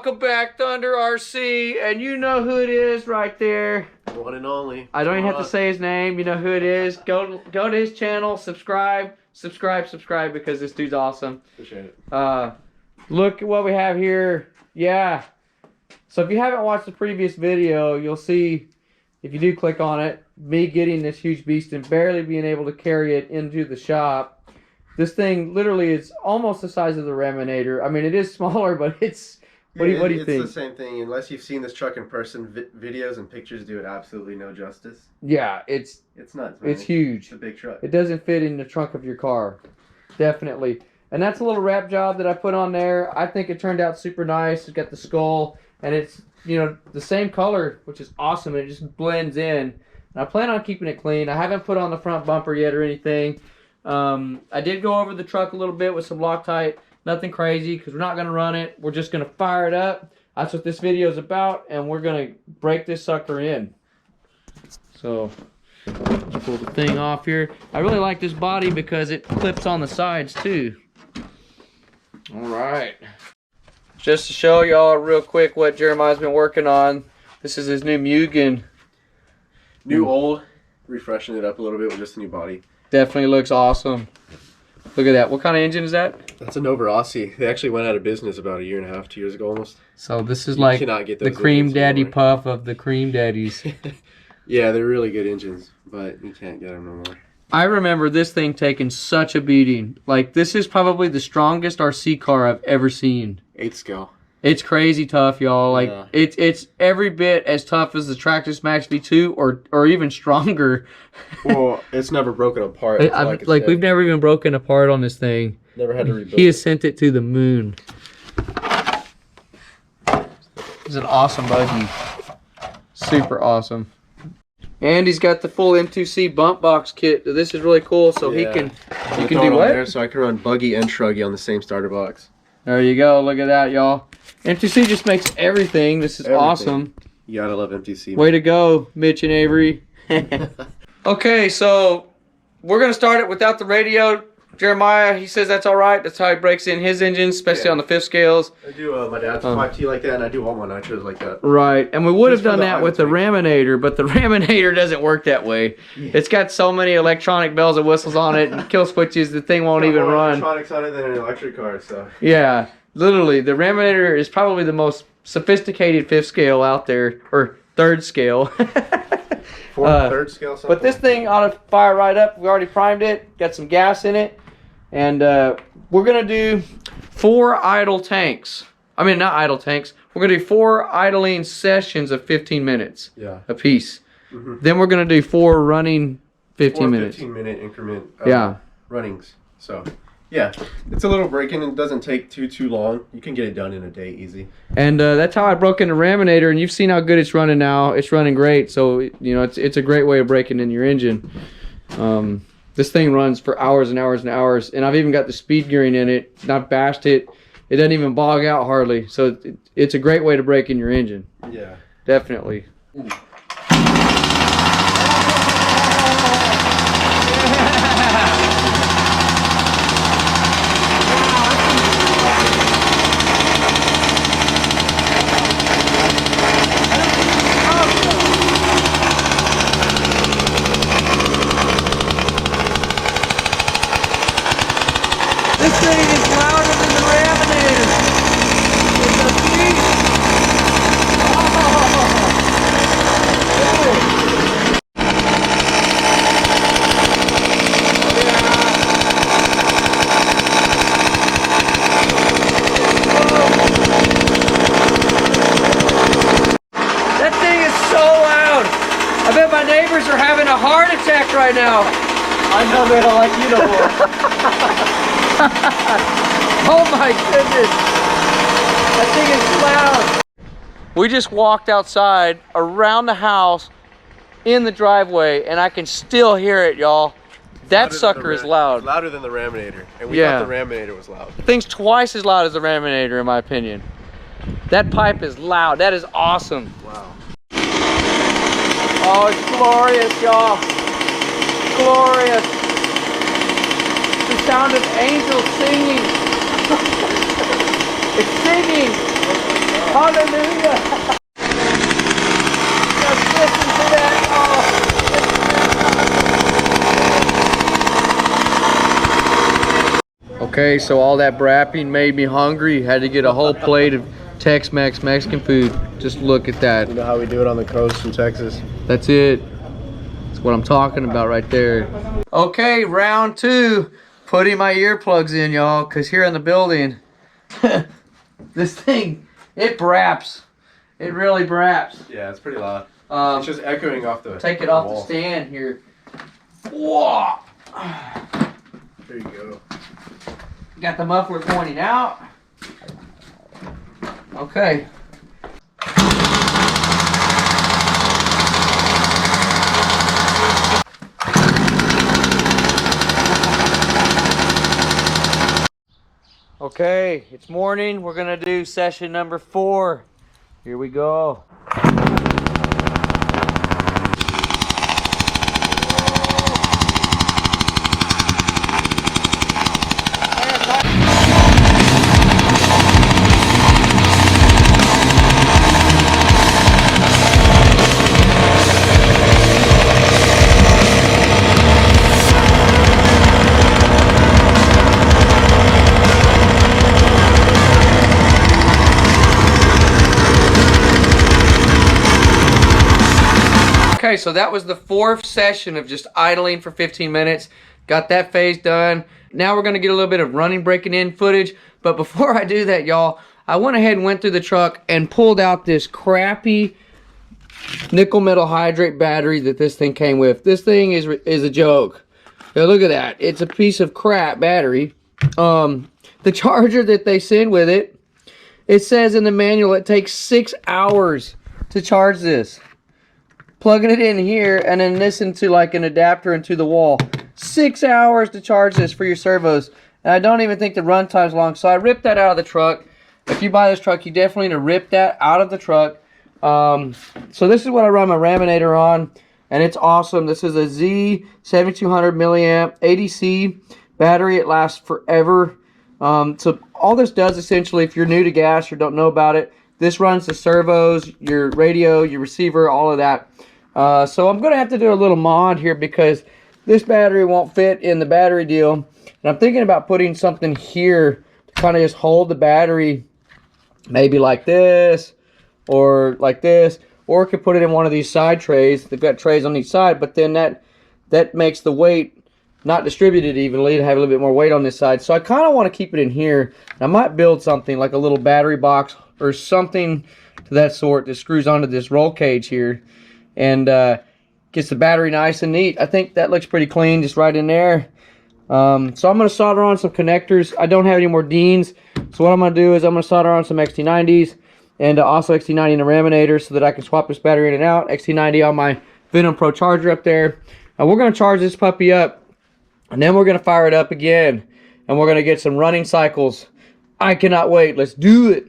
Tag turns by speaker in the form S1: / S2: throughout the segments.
S1: Welcome back, Thunder RC, and you know who it is right there.
S2: One and only.
S1: I don't even have to say his name. You know who it is. Go to his channel, subscribe, because this dude's awesome.
S2: Appreciate it.
S1: Look at what we have here. Yeah. So if you haven't watched the previous video, you'll see, if you do click on it, me getting this huge beast and barely being able to carry it into the shop. This thing literally is almost the size of the Raminator. I mean, it is smaller, but it's... What do you think?
S2: It's the same thing. Unless you've seen this truck in person, videos and pictures do it absolutely no justice.
S1: Yeah, it's
S2: nuts, man.
S1: It's huge.
S2: It's a big truck.
S1: It doesn't fit in the trunk of your car. Definitely. And that's a little wrap job that I put on there. I think it turned out super nice. It's got the skull, and it's, you know, the same color, which is awesome, and it just blends in. And I plan on keeping it clean. I haven't put on the front bumper yet or anything. I did go over the truck a little bit with some Loctite. Nothing crazy, because we're not going to run it. We're just going to fire it up. That's what this video is about, and we're going to break this sucker in. So, let's pull the thing off here. I really like this body because it clips on the sides, too. Alright. Just to show y'all real quick what Jeremiah's been working on. This is his new Mugen.
S2: New old. Refreshing it up a little bit with just a new body.
S1: Definitely looks awesome. Look at that. What kind of engine is that?
S2: That's a Nova Rossi. They actually went out of business about 1.5 years, 2 years ago almost.
S1: So this is like the cream daddy puff of the cream daddies.
S2: Yeah, they're really good engines, but you can't get them no more.
S1: I remember this thing taking such a beating. Like, this is probably the strongest RC car I've ever seen.
S2: 8 scale.
S1: It's crazy tough, y'all. Like,
S2: yeah.
S1: It's every bit as tough as the Tractus Max V2 or even stronger.
S2: Well, it's never broken apart.
S1: Like we've never even broken apart on this thing.
S2: Never had to rebuild.
S1: He has sent it to the moon. It's an awesome buggy. Super awesome. And he's got the full M2C bump box kit. This is really cool. So he can do what?
S2: There so I can run buggy and truggy on the same starter box.
S1: There you go. Look at that, y'all. M2C just makes everything. This is awesome.
S2: You gotta love M2C.
S1: Way to go, Mitch and Avery. Okay, so we're gonna start it without the radio. Jeremiah, he says that's all right. That's how he breaks in his engines, especially on the 5th scales.
S2: I do my dad's 5T like that, and I do all my nitros like that.
S1: Right, and we would have done that with the Raminator, but the Raminator doesn't work that way. Yeah. It's got so many electronic bells and whistles on it and kill switches, the thing won't even run.
S2: Electronics on it than an electric car, so.
S1: Yeah, literally, the Raminator is probably the most sophisticated 5th scale out there, or 3rd scale.
S2: 3rd scale, something.
S1: But this thing ought to fire right up. We already primed it, got some gas in it. And we're going to do 4 idle tanks. I mean, not idle tanks. We're going to do 4 idling sessions of 15 minutes a piece. Mm-hmm. Then we're going to do 4 running 15 minutes.
S2: 15-minute increment runnings. So, yeah, it's a little break-in and it doesn't take too long. You can get it done in a day easy. And
S1: that's how I broke in the Raminator, and you've seen how good it's running now. It's running great, so you know it's a great way of breaking in your engine. This thing runs for hours and hours and hours, and I've even got the speed gearing in it, and I've bashed it. It doesn't even bog out hardly, so it's a great way to break in your engine.
S2: Yeah.
S1: Definitely. This thing is louder than the Raminator. It's a beast. That thing is so loud. I bet my neighbors are having a heart attack right now.
S2: I know they don't like you no more.
S1: Oh my goodness, that thing is loud. We just walked outside around the house in the driveway and I can still hear it, y'all. That sucker is loud.
S2: It's louder than the Raminator, and we thought the Raminator was loud.
S1: The thing's twice as loud as the Raminator in my opinion. That pipe is loud. That is awesome.
S2: Wow.
S1: Oh, it's glorious, y'all. Glorious. The sound of angels singing. It's singing. Hallelujah. Just listen to that. Oh. Okay, so all that brapping made me hungry. Had to get a whole plate of Tex-Mex Mexican food. Just look at that.
S2: You know how we do it on the coast in Texas?
S1: That's it. That's what I'm talking about right there. Okay, round 2. Putting my earplugs in, y'all, because here in the building, this thing, it braps. It really braps.
S2: Yeah, it's pretty loud. It's just echoing off the
S1: Take it off
S2: wall.
S1: the stand here. Whoa!
S2: There you go.
S1: Got the muffler pointing out. Okay. Okay, it's morning. We're gonna do session number 4. Here we go. Okay, so that was the 4th session of just idling for 15 minutes. Got that phase done. Now we're gonna get a little bit of running, breaking in footage. But before I do that, y'all, I went ahead and went through the truck and pulled out this crappy nickel metal hydrate battery that this thing came with. This thing is a joke. Now look at that. It's a piece of crap battery. The charger that they send with it, it says in the manual it takes 6 hours to charge this. Plugging it in here and then this into like an adapter into the wall. 6 hours to charge this for your servos. And I don't even think the run time's long. So I ripped that out of the truck. If you buy this truck, you definitely need to rip that out of the truck. So this is what I run my Raminator on. And it's awesome. This is a Z7200 milliamp ADC battery. It lasts forever. So all this does essentially, if you're new to gas or don't know about it, this runs the servos, your radio, your receiver, all of that. So I'm going to have to do a little mod here because this battery won't fit in the battery deal. And I'm thinking about putting something here to kind of just hold the battery, maybe like this or like this. Or I could put it in one of these side trays. They've got trays on each side, but then that makes the weight not distributed evenly to have a little bit more weight on this side. So I kind of want to keep it in here. I might build something like a little battery box or something to that sort that screws onto this roll cage here and gets the battery nice and neat. I think that looks pretty clean just right in there. So I'm going to solder on some connectors. I don't have any more Deans, so what I'm going to do is I'm going to solder on some XT90s and also XT90 in the Raminator so that I can swap this battery in and out. XT90 on my Venom Pro charger up there. And we're going to charge this puppy up and then we're going to fire it up again and we're going to get some running cycles. I cannot wait. Let's do it.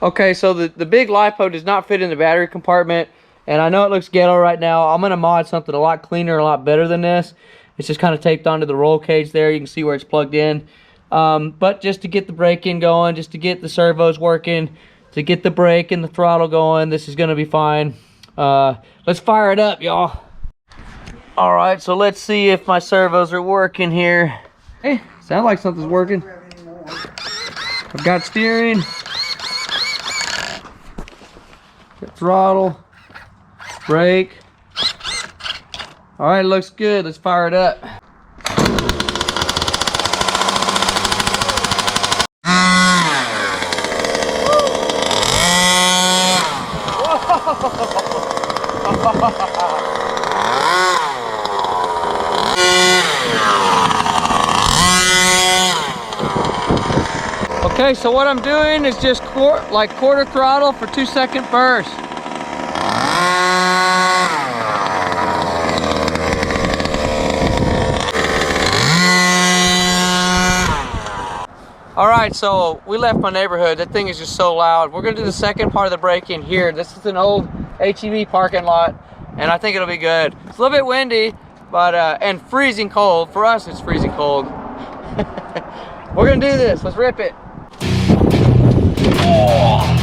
S1: Okay, so the big LiPo does not fit in the battery compartment, and I know it looks ghetto right now. I'm going to mod something a lot cleaner, a lot better than this. It's just kind of taped onto the roll cage there. You can see where it's plugged in. But just to get the brake-in going, just to get the servos working, to get the brake and the throttle going, this is going to be fine. Let's fire it up, y'all. All right, so let's see if my servos are working here. Hey, sounds like something's working. I've got steering. Throttle, brake. All right, looks good. Let's fire it up. Okay, so what I'm doing is just quarter throttle for 2-second burst. Alright, so we left my neighborhood. That thing is just so loud. We're going to do the second part of the break-in here. This is an old HEV parking lot, and I think it'll be good. It's a little bit windy, but and freezing cold. For us, it's freezing cold. We're going to do this. Let's rip it. Oh.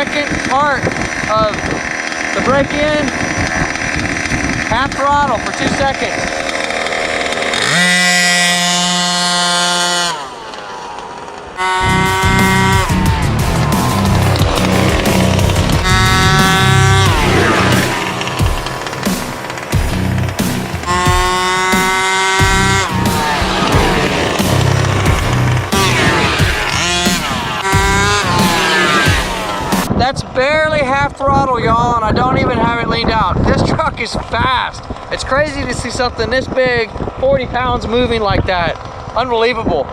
S1: second part of the brake in. Half throttle for 2 seconds. That's barely half throttle, y'all, and I don't even have it leaned out. This truck is fast. It's crazy to see something this big, 40 pounds moving like that. Unbelievable.